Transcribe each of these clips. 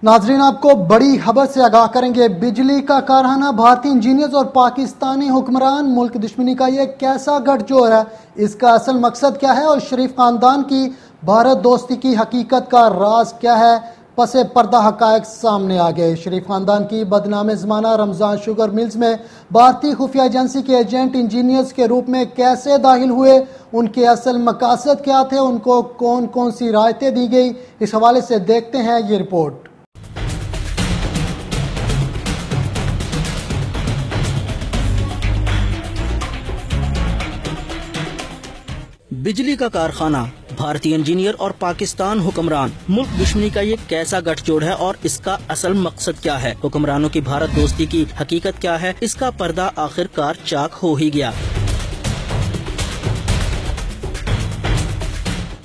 नाजरीन, आपको बड़ी खबर से आगाह करेंगे। बिजली का कारखाना, भारतीय इंजीनियर्स और पाकिस्तानी हुक्मरान, मुल्क दुश्मनी का ये कैसा गठजोड़ है, इसका असल मकसद क्या है और शरीफ खानदान की भारत दोस्ती की हकीकत का राज क्या है, पसे पर्दा हकायक सामने आ गए। शरीफ खानदान की बदनाम ज़माना रमज़ान शुगर मिल्स में भारतीय खुफिया एजेंसी के एजेंट इंजीनियर्स के रूप में कैसे दाखिल हुए, उनके असल मकासद क्या थे, उनको कौन कौन सी रायतें दी गई, इस हवाले से देखते हैं ये रिपोर्ट। बिजली का कारखाना, भारतीय इंजीनियर और पाकिस्तान हुक्मरान, मुल्क दुश्मनी का ये कैसा गठजोड़ है और इसका असल मकसद क्या है? हुक्मरानों की भारत दोस्ती की हकीकत क्या है? इसका पर्दा आखिरकार चाक हो ही गया।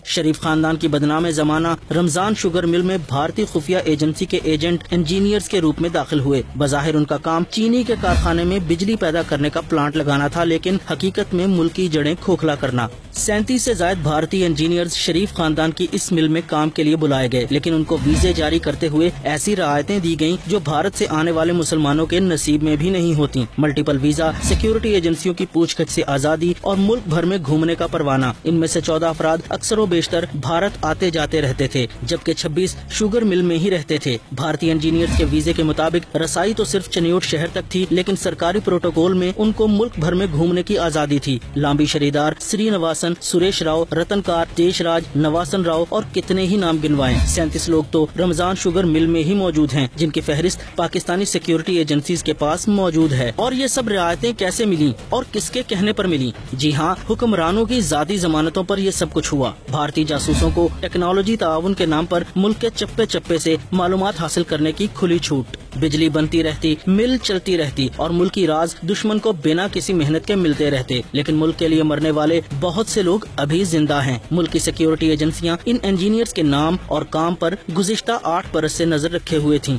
शरीफ खानदान की बदनाम जमाना रमजान शुगर मिल में भारतीय खुफिया एजेंसी के एजेंट इंजीनियर्स के रूप में दाखिल हुए। बज़ाहिर उनका काम चीनी के कारखाने में बिजली पैदा करने का प्लांट लगाना था, लेकिन हकीकत में मुल्क की जड़ें खोखला करना। 37 से ज्यादा भारतीय इंजीनियर्स शरीफ खानदान की इस मिल में काम के लिए बुलाए गए, लेकिन उनको वीजे जारी करते हुए ऐसी रियायतें दी गयी जो भारत से आने वाले मुसलमानों के नसीब में भी नहीं होती। मल्टीपल वीजा, सिक्योरिटी एजेंसियों की पूछताछ से आजादी और मुल्क भर में घूमने का परवाना। इनमें से 14 अफराद अक्सर बेशतर भारत आते जाते रहते थे, जबकि 26 शुगर मिल में ही रहते थे। भारतीय इंजीनियर्स के वीजे के मुताबिक रसाई तो सिर्फ चनियोट शहर तक थी, लेकिन सरकारी प्रोटोकॉल में उनको मुल्क भर में घूमने की आजादी थी। लांबी शरीदार, श्रीनिवासन, सुरेश राव, रतनकार, देशराज, नवासन राव और कितने ही नाम गिनवाएं। 37 लोग तो रमजान शुगर मिल में ही मौजूद हैं, जिनकी फहरिस्त पाकिस्तानी सिक्योरिटी एजेंसीज के पास मौजूद है। और ये सब रियायतें कैसे मिली और किसके कहने पर मिली? जी हाँ, हुक्मरानों की जाती जमानतों पर ये सब कुछ हुआ। भारतीय जासूसों को टेक्नोलॉजी ताउन के नाम पर मुल्क के चप्पे चप्पे से मालूमात हासिल करने की खुली छूट। बिजली बनती रहती, मिल चलती रहती और मुल्क की राज दुश्मन को बिना किसी मेहनत के मिलते रहते, लेकिन मुल्क के लिए मरने वाले बहुत से लोग अभी जिंदा हैं। मुल्क की सिक्योरिटी एजेंसियां इन इंजीनियर्स के नाम और काम पर गुज़िश्ता 8 बरस से नजर रखे हुए थीं।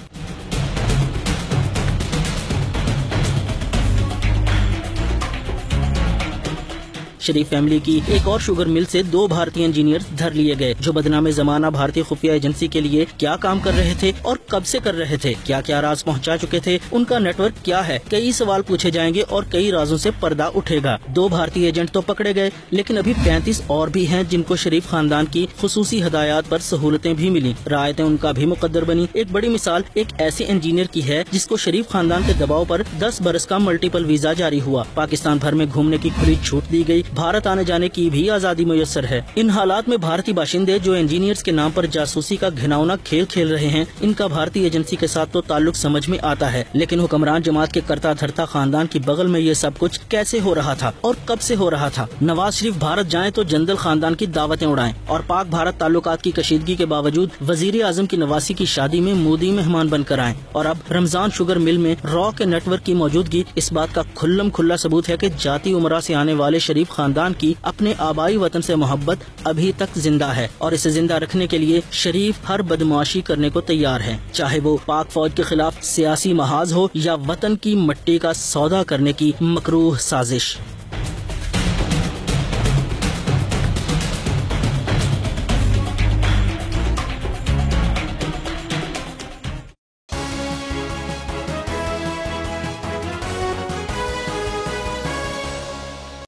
शरीफ फैमिली की एक और शुगर मिल से 2 भारतीय इंजीनियर धर लिए गए, जो बदनाम जमाना भारतीय खुफिया एजेंसी के लिए क्या काम कर रहे थे और कब से कर रहे थे, क्या क्या राज पहुंचा चुके थे, उनका नेटवर्क क्या है। कई सवाल पूछे जाएंगे और कई राजों से पर्दा उठेगा। 2 भारतीय एजेंट तो पकड़े गए, लेकिन अभी 35 और भी हैं जिनको शरीफ खानदान की खुसूसी हदायत पर सहूलतें भी मिली। रायतें उनका भी मुकद्दर बनी। एक बड़ी मिसाल एक ऐसे इंजीनियर की है जिसको शरीफ खानदान के दबाव पर 10 बरस का मल्टीपल वीजा जारी हुआ। पाकिस्तान भर में घूमने की खुली छूट दी गई। भारत आने जाने की भी आजादी मुयस्सर है। इन हालात में भारतीय बाशिंदे जो इंजीनियर्स के नाम पर जासूसी का घिनौना खेल खेल रहे हैं, इनका भारतीय एजेंसी के साथ तो ताल्लुक समझ में आता है, लेकिन हुक्मरान जमात के करता धरता खानदान की बगल में ये सब कुछ कैसे हो रहा था और कब से हो रहा था? नवाज शरीफ भारत जाएं तो जंदल खानदान की दावतें उड़ाएं और पाक भारत ताल्लुकात की कशीदगी के बावजूद वजीर आजम की नवासी की शादी में मोदी मेहमान बनकर आए। और अब रमजान शुगर मिल में रॉ के नेटवर्क की मौजूदगी इस बात का खुल्लम खुल्ला सबूत है कि जाती उमरा से आने वाले शरीफ खानदान की अपने आबाई वतन से मोहब्बत अभी तक जिंदा है और इसे जिंदा रखने के लिए शरीफ हर बदमाशी करने को तैयार है, चाहे वो पाक फौज के खिलाफ सियासी महाज हो या वतन की मट्टी का सौदा करने की मकरूह साजिश।